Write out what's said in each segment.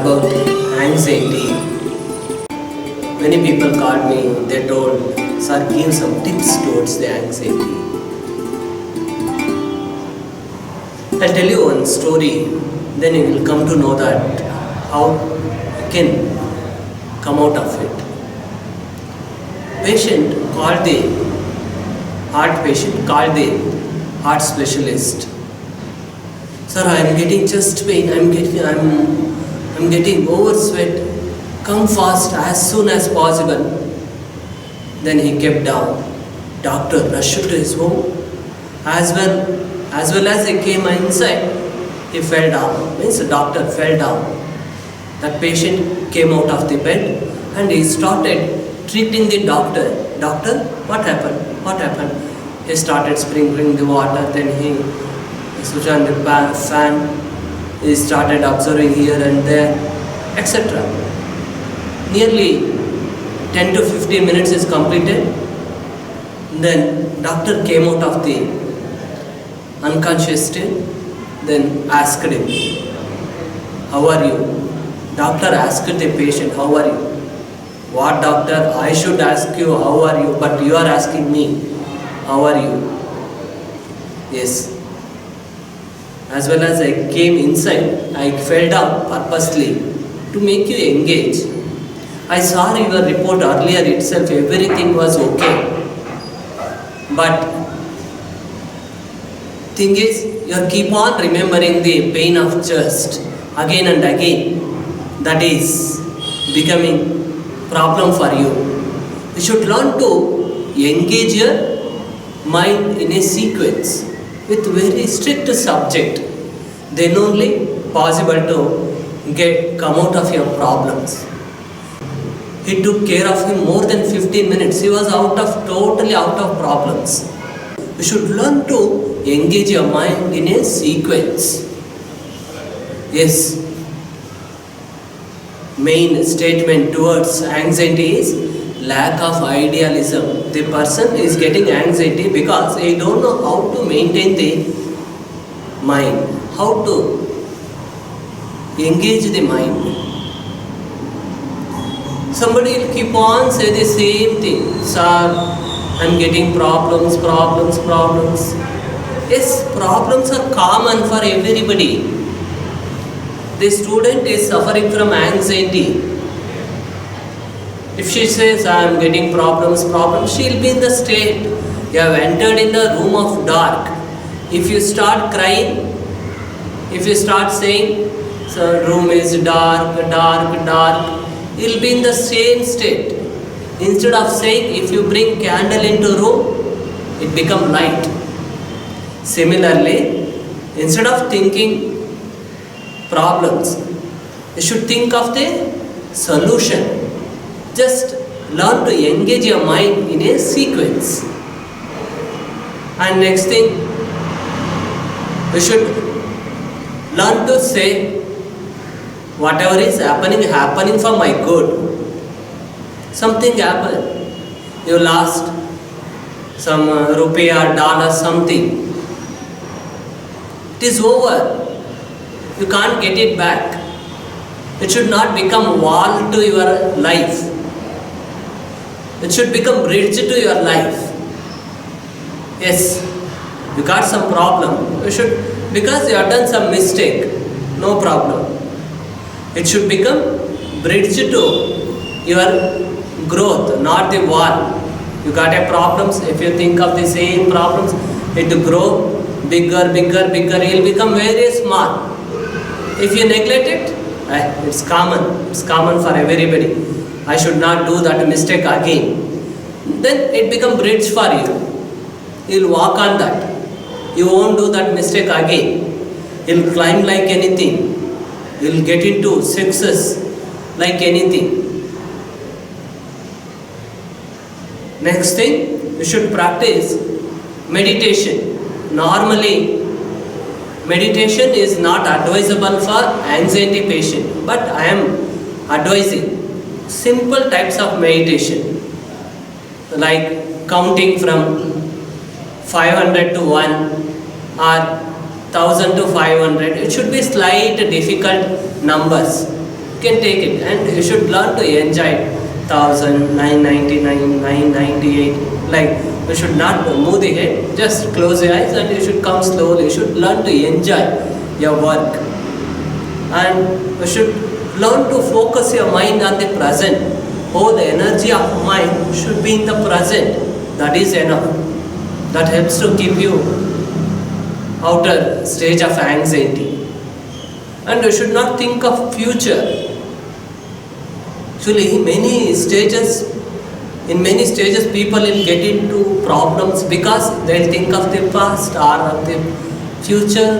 about anxiety. Many people called me, they told, "Sir, give some tips towards the anxiety." I'll tell you one story, then you will come to know that how you can come out of it. Heart patient called the heart specialist. "Sir, I am getting chest pain, I'm getting over sweat. Come fast as soon as possible." Then he kept down. Doctor rushed to his home. As well as he came inside, he fell down. Means the doctor fell down. That patient came out of the bed and he started treating the doctor. "Doctor, what happened? What happened?" He started sprinkling the water, then he switched on the fan, he started observing here and there, etc. Nearly 10 to 15 minutes is completed. Then doctor came out of the unconscious state, then asked him, "How are you?" Doctor asked the patient, "How are you?" "What, doctor? I should ask you how are you, but you are asking me, how are you?" "Yes. As well as I came inside, I fell down purposely to make you engage. I saw your report earlier itself, everything was okay. But thing is, you keep on remembering the pain of chest again and again. That is becoming problem for you. You should learn to engage your mind in a sequence with very strict subject. Then only possible to come out of your problems." He took care of him more than 15 minutes. He was totally out of problems. You should learn to engage your mind in a sequence. Yes. Main statement towards anxiety is lack of idealism. The person is getting anxiety because he don't know how to maintain the mind, how to engage the mind. Somebody will keep on say the same thing. "Sir, I'm getting problems. Yes, problems are common for everybody. The student is suffering from anxiety. If she says, "I am getting problems," she will be in the state. You have entered in the room of dark. If you start crying, if you start saying, "Sir, room is dark," you will be in the same state. Instead of saying, if you bring candle into room, it become light. Similarly, instead of thinking problems, you should think of the solution. Just learn to engage your mind in a sequence. And next thing, you should learn to say, whatever is happening for my good. Something happened, you lost some rupee or dollar, something. It is over. You can't get it back. It should not become wall to your life. It should become bridge to your life. Yes, you got some problem. You should, because you have done some mistake, no problem. It should become bridge to your growth, not the wall. You got a problems, if you think of the same problems, it will grow bigger, it will become very small. If you neglect it, it's common for everybody. I should not do that mistake again. Then it become bridge for you. You'll walk on that. You won't do that mistake again. You'll climb like anything. You'll get into success like anything. Next thing, you should practice meditation. Normally, meditation is not advisable for anxiety patient, but I am advising simple types of meditation, like counting from 500 to 1 or 1000 to 500. It should be slight difficult numbers. You can take it, and you should learn to enjoy it. 1,999, 998. Like, you should not move the head, just close your eyes, and you should come slowly. You should learn to enjoy your work, and you should learn to focus your mind on the present. Oh, the energy of mind should be in the present. That is enough. That helps to keep you outer stage of anxiety. And you should not think of future. Actually, in many stages people will get into problems because they'll think of the past or of the future.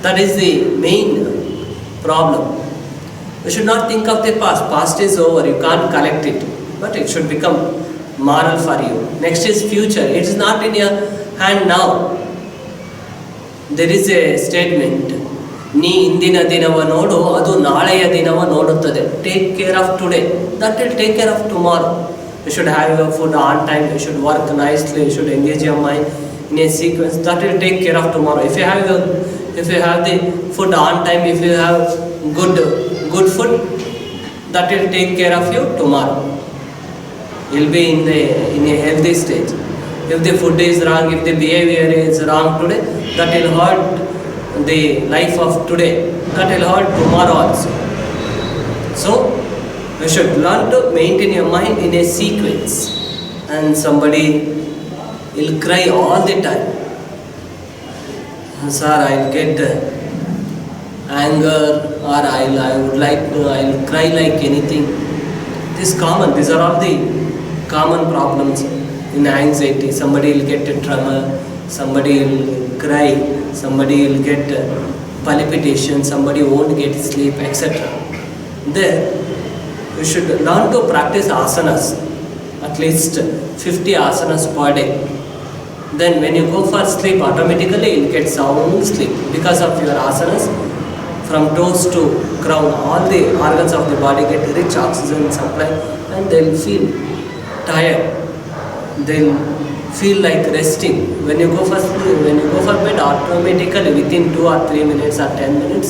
That is the main problem. You should not think of the past. Past is over, you can't collect it. But it should become moral for you. Next is future. It is not in your hand now. There is a statement. ನೀ ಇಂದಿನ ದಿನವ ನೋಡು, ಅದು ನಾಳೆಯ ದಿನವ ನೋಡುತ್ತದೆ. Take care of today. That will take care of tomorrow. You should have your food on time. You should work nicely. You should engage your mind in a sequence. That will take care of tomorrow. If you have the food on time, if you have good food, that will take care of you tomorrow. You'll be in a healthy stage. If the food is wrong, if the behavior is wrong today, that will hurt the life of today. That will hurt tomorrow also. So, you should learn to maintain your mind in a sequence. And somebody will cry all the time. Sir, I'll get anger, or I'll cry like anything. This is common. These are all the common problems in anxiety. Somebody will get a tremor, somebody will cry, somebody will get palpitation, somebody won't get sleep, etc. Then you should learn to practice asanas, at least 50 asanas per day. Then when you go for sleep, automatically you'll get sound sleep because of your asanas. From toes to crown, all the organs of the body get rich oxygen supply, and they'll feel tired. They'll feel like resting. When you go for bed, automatically within 2 or 3 minutes or 10 minutes,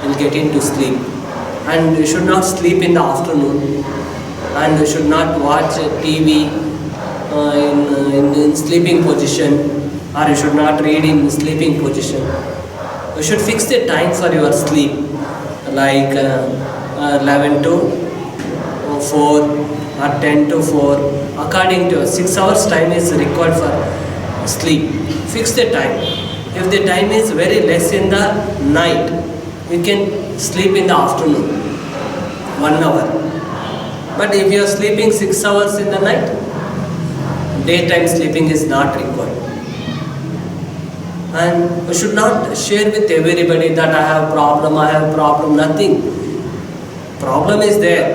you'll get into sleep. And you should not sleep in the afternoon. And you should not watch TV in sleeping position, or you should not read in sleeping position. You should fix the time for your sleep, like 11 to 4 or 10 to 4. According to 6 hours time is required for sleep. Fix the time. If the time is very less in the night, you can sleep in the afternoon, 1 hour. But if you are sleeping 6 hours in the night, daytime sleeping is not required. And you should not share with everybody that I have problem, nothing. Problem is there.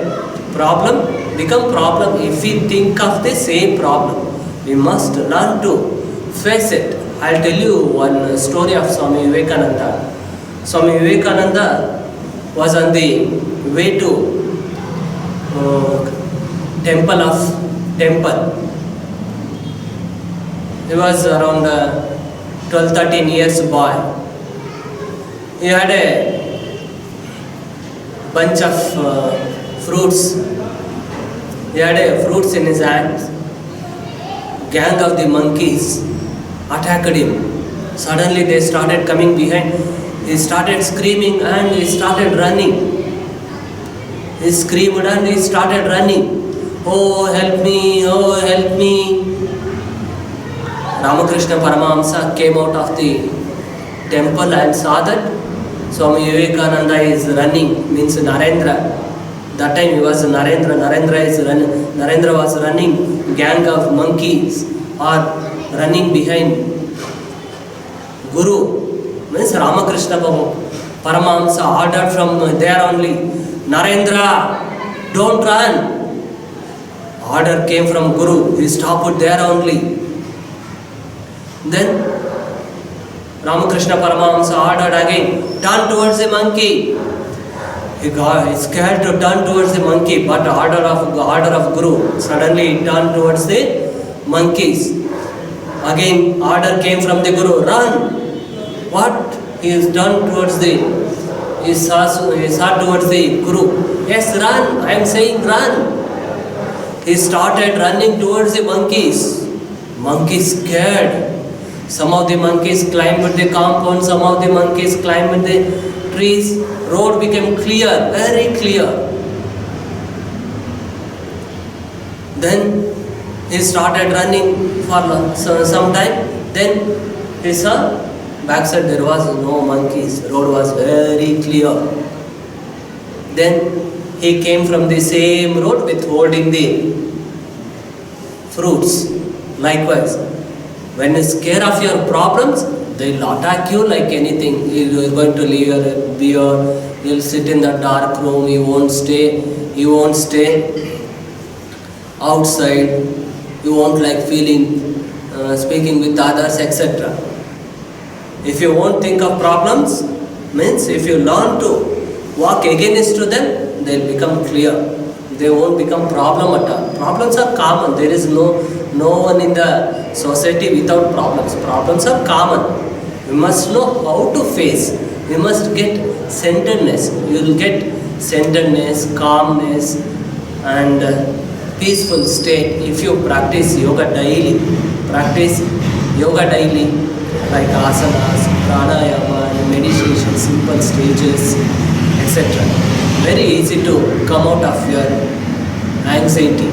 Problem become problem if we think of the same problem. We must learn to face it. I'll tell you one story of Swami Vivekananda. Swami Vivekananda was on the way to temple. He was around 12-13 years boy. He had a bunch of fruits. He had fruits in his hands. Gang of the monkeys attacked him. Suddenly they started coming behind. He started screaming and he started running. He screamed and he started running. Oh, help me, oh, help me. Ramakrishna Paramahamsa came out of the temple and saw that Swami Vivekananda is running, means Narendra. That time he was Narendra. Narendra was running. Gang of monkeys are running behind Guru. Means Ramakrishna Paramahamsa ordered from there only, Narendra, don't run. Order came from Guru. He stopped there only. Then Ramakrishna Paramahamsa ordered again, turn towards the monkey. He got scared to turn towards the monkey, but order of Guru. Suddenly he turned towards the monkeys. Again order came from the Guru, run. What? He is turned towards the he saw towards the guru. Yes, run. I am saying run. He started running towards the monkeys. Monkeys scared. Some of the monkeys climbed the compound, some of the monkeys climbed the trees. Road became clear, very clear. Then he started running for some time. Then he saw backside there was no monkeys. Road was very clear. Then he came from the same road with holding the fruits. Likewise, when you scare of your problems, they will attack you like anything. You are going to leave your beer, you will sit in the dark room, you won't stay outside, you won't like speaking with others, etc. If you won't think of problems, means if you learn to walk against to them, they will become clear. They won't become problem at all. Problems are common. There is no one in the society without problems. Problems are common. We must know how to face. We must get centeredness. You will get centeredness, calmness, and peaceful state if you practice yoga daily. Practice yoga daily, like asanas, pranayama, meditation, simple stages, etc. Very easy to come out of your anxiety.